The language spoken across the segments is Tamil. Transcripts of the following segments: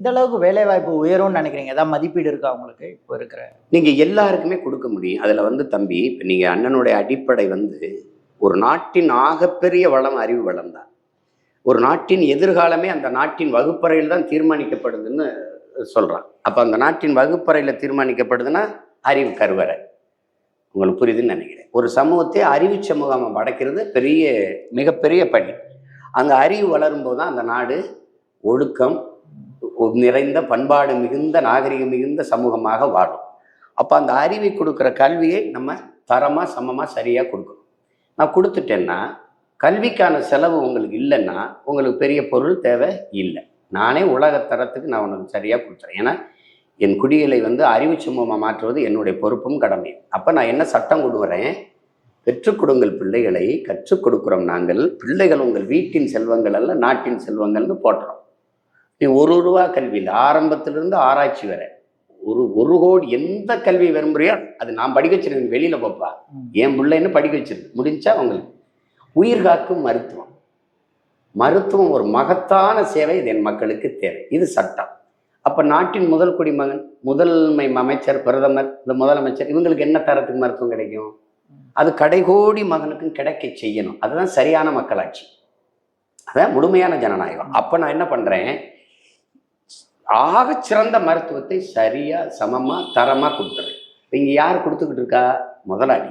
இந்த அளவுக்கு வேலை வாய்ப்பு உயரும்னு நினைக்கிறீங்க? ஏதாவது மதிப்பீடு இருக்கா உங்களுக்கு இப்போ இருக்கிற? நீங்க எல்லாருக்குமே கொடுக்க முடியும். அதுல தம்பி, இப்ப நீங்க அண்ணனுடைய அடிப்படை ஒரு நாட்டின் ஆகப்பெரிய வளம் அறிவு வளம் தான். ஒரு நாட்டின் எதிர்காலமே அந்த நாட்டின் வகுப்பறையில் தான் தீர்மானிக்கப்படுதுன்னு சொல்றான். அப்ப அந்த நாட்டின் வகுப்பறையில தீர்மானிக்கப்படுதுன்னா அறிவு கருவறை. உங்களுக்கு புரியுதுன்னு நினைக்கிறேன். ஒரு சமூகத்தை அறிவு சமூகம் படைக்கிறது மிகப்பெரிய பணி. அந்த அறிவு வளரும் போது தான் அந்த நாடு ஒழுக்கம் நிறைந்த, பண்பாடு மிகுந்த, நாகரிகம் மிகுந்த சமூகமாக வாழும். அப்போ அந்த அறிவை கொடுக்குற கல்வியை நம்ம தரமாக, சமமாக, சரியாக கொடுக்கணும். நான் கொடுத்துட்டேன்னா கல்விக்கான செலவு உங்களுக்கு இல்லைன்னா உங்களுக்கு பெரிய பொருள் தேவை இல்லை. நானே உலகத்தரத்துக்கு நான் உனக்கு சரியாக கொடுத்துறேன். ஏன்னா என் குடிகளை அறிவு சமூகமாக மாற்றுவது என்னுடைய பொறுப்பும் கடமையும். அப்போ நான் என்ன சட்டம் கொண்டு வரேன்? பெற்றுக் கொடுங்கள் பிள்ளைகளை, கற்றுக் கொடுக்குறோம் நாங்கள். பிள்ளைகள் உங்கள் வீட்டின் செல்வங்கள் அல்ல, நாட்டின் செல்வங்கள்னு போட்டுறோம். நீ ₹1 கல்வியில் ஆரம்பத்திலிருந்து ஆராய்ச்சி வர ஒரு கோடி எந்த கல்வி விரும்புறியோ அது நான் படிக்க வச்சிருக்கேன். வெளியில போப்பா, என் பிள்ளைன்னு படிக்க வச்சிருக்கு. முடிஞ்சா உங்களுக்கு உயிர் காக்கும் மருத்துவம் ஒரு மகத்தான சேவை. இது என் மக்களுக்கு தேவை. இது சட்டம். அப்ப நாட்டின் முதல் குடிமகன், முதன்மை அமைச்சர், பிரதமர், இந்த முதலமைச்சர், இவங்களுக்கு என்ன தரத்துக்கு மருத்துவம் கிடைக்கும்? அது கடைகோடி மகனுக்கும் கிடைக்க செய்யணும். அதுதான் சரியான மக்களாட்சி, அதான் முழுமையான ஜனநாயகம். அப்ப நான் என்ன பண்றேன்? ஆக சிறந்த மருத்துவத்தை சரியா, சமமா, தரமா கொடுத்துறேன். இங்க யார் கொடுத்துக்கிட்டு இருக்கா? முதலாளி.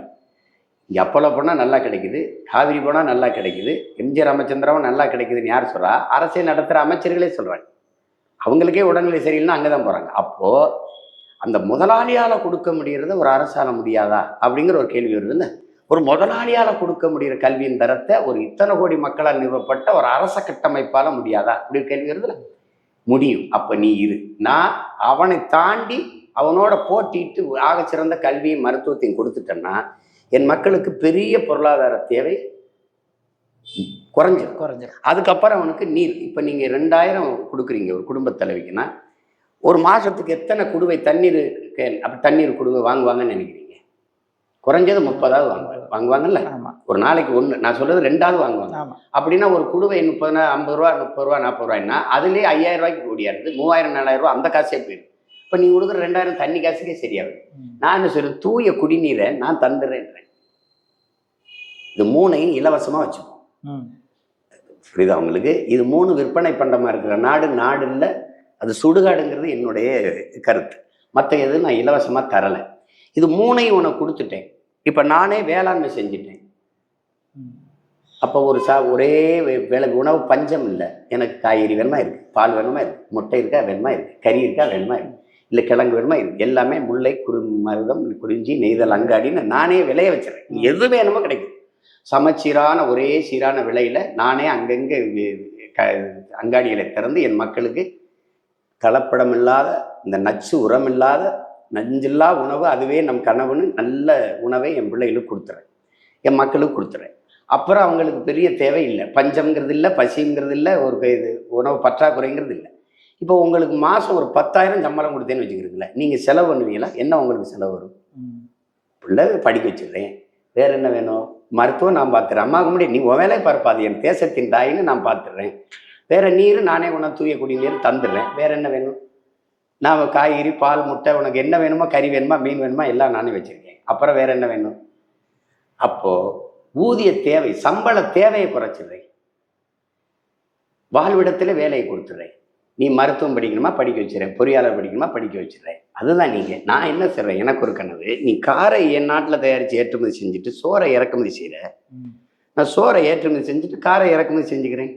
இங்க அப்போலோ போனா நல்லா கிடைக்குது, காவிரி போனா நல்லா கிடைக்குது, எம்ஜி ராமச்சந்திராவும் நல்லா கிடைக்குதுன்னு யார் சொல்றா? அரசை நடத்துற அமைச்சர்களே சொல்றாங்க. அவங்களுக்கே உடல்நிலை சரியில்லைன்னா அங்கதான் போறாங்க. அப்போ அந்த முதலாளியால கொடுக்க முடியறத ஒரு அரசால முடியாதா அப்படிங்கிற ஒரு கேள்வி வருதுல்ல. ஒரு முதலாளியால கொடுக்க முடிகிற கல்வியின் தரத்தை ஒரு இத்தனை கோடி மக்களால் நிறுவப்பட்ட ஒரு அரச கட்டமைப்பால முடியாதா அப்படி ஒரு கேள்வி வருதுல்ல. முடியும். அப்ப நீ இரு. நான் அவனை தாண்டி அவனோட போட்டிட்டு ஆக சிறந்த கல்வியும் மருத்துவத்தையும் கொடுத்துட்டேன்னா என் மக்களுக்கு பெரிய பொருளாதார தேவை குறைஞ்சிடும். அதுக்கப்புறம் அவனுக்கு நீர். இப்ப நீங்க 2000 கொடுக்குறீங்க ஒரு குடும்ப தலைவிக்குன்னா ஒரு மாசத்துக்கு எத்தனை குடுவை தண்ணீர் அப்படி தண்ணீர் குடுவை வாங்குவாங்கன்னு நினைக்கிறீங்க? குறைஞ்சது 30 வாங்குவாங்கல்ல. ஒரு நாளைக்கு 1, நான் சொல்றது 2 வாங்குவாங்க. அப்படின்னா ஒரு குடுவை 30, 50 ரூபா, 30 ரூபா, 40 ரூபாய்னா அதுலேயே 5000 ரூபாய்க்கு கூடியாருது. 3000, 4000 ரூபா அந்த காசே போயிடும். இப்போ நீ கொடுக்குற 2000 தண்ணி காசுக்கே சரியாகுது. நான் என்ன சொல்றேன்? தூய குடிநீரை நான் தந்துடுறேன்றேன். இது 3ஐயும் இலவசமா வச்சுப்போம். புரியுதா உங்களுக்கு? இது 3 விற்பனை பண்டமா இருக்கிற நாடு இல்லை. அது சுடுகாடுங்கிறது என்னுடைய கருத்து. மற்ற எதுவும் நான் இலவசமா தரலை. இது 3ஐயும் உனக்கு கொடுத்துட்டேன். இப்ப நானே வேளாண்மை செஞ்சுட்டேன். அப்போ ஒரே உணவு பஞ்சம் இல்லை. எனக்கு காய்கறி வேணுமா இருக்கு, பால் வேணுமா இருக்கு, முட்டை இருக்கா வேணுமா இருக்கு, கறி இருக்கா வேணுமா இருக்கு, இல்லை கிழங்கு வேணுமா இருக்கு. எல்லாமே முல்லை, மருதம், குறிஞ்சி, நெய்தல், அங்காடின்னு நானே விளைய வச்சிடறேன். எது வேணுமோ கிடைக்கும். சமச்சீரான ஒரே சீரான விலையில நானே அங்கங்கே அங்காடிகளை திறந்து என் மக்களுக்கு கலப்படம் இல்லாத, இந்த நச்சு உரம் இல்லாத, நஞ்சில்லா உணவு, அதுவே நம் கனவுன்னு நல்ல உணவை என் பிள்ளைகளுக்கு கொடுத்துறேன், என் மக்களுக்கு கொடுத்துறேன். அப்புறம் அவங்களுக்கு பெரிய தேவை இல்லை. பஞ்சம்ங்கிறது இல்லை, பசிங்கிறது இல்லை, ஒரு இது உணவு பற்றாக்குறைங்கிறது இல்லை. இப்போ உங்களுக்கு மாதம் ஒரு 10,000 சம்பளம் கொடுத்தேன்னு வச்சுக்கிறீங்களா, நீங்கள் செலவு பண்ணுவீங்களா? என்ன உங்களுக்கு செலவு வரும்? பிள்ளை படிக்க வச்சிடுறேன், வேற என்ன வேணும்? மருத்துவம் நான் பார்த்துறேன். அம்மாவுக்கு முடியும், நீ உன் வேலையை பார்ப்பாது, என் தேசத்தின் தாயின்னு நான் பார்த்துடுறேன். வேற நீர் நானே உனக்கு தூய குடிநீர் தந்துடுறேன். வேற என்ன வேணும்? நான் காய்கறி, பால், முட்டை, உனக்கு என்ன வேணுமோ, கறி வேணுமா, மீன் வேணுமா, எல்லாம் நானே வச்சிருக்கேன். அப்புறம் வேற என்ன வேணும்? அப்போ ஊதிய தேவை, சம்பள தேவையை குறைச்சிடுறேன், வாழ்விடத்துல வேலையை கொடுத்துடுறேன். நீ மருத்துவம் படிக்கணுமா படிக்க வச்சிடறேன், பொறியாளர் படிக்கணுமா படிக்க வச்சிடறேன். அதுதான் நீங்க. நான் என்ன செய்றேன்? எனக்கு ஒரு கனவு. நீ காரை என் நாட்டில் தயாரித்து ஏற்றுமதி செஞ்சுட்டு சோறை இறக்குமதி செய்கிற, நான் சோறை ஏற்றுமதி செஞ்சுட்டு காரை இறக்குமதி செஞ்சுக்கிறேன்.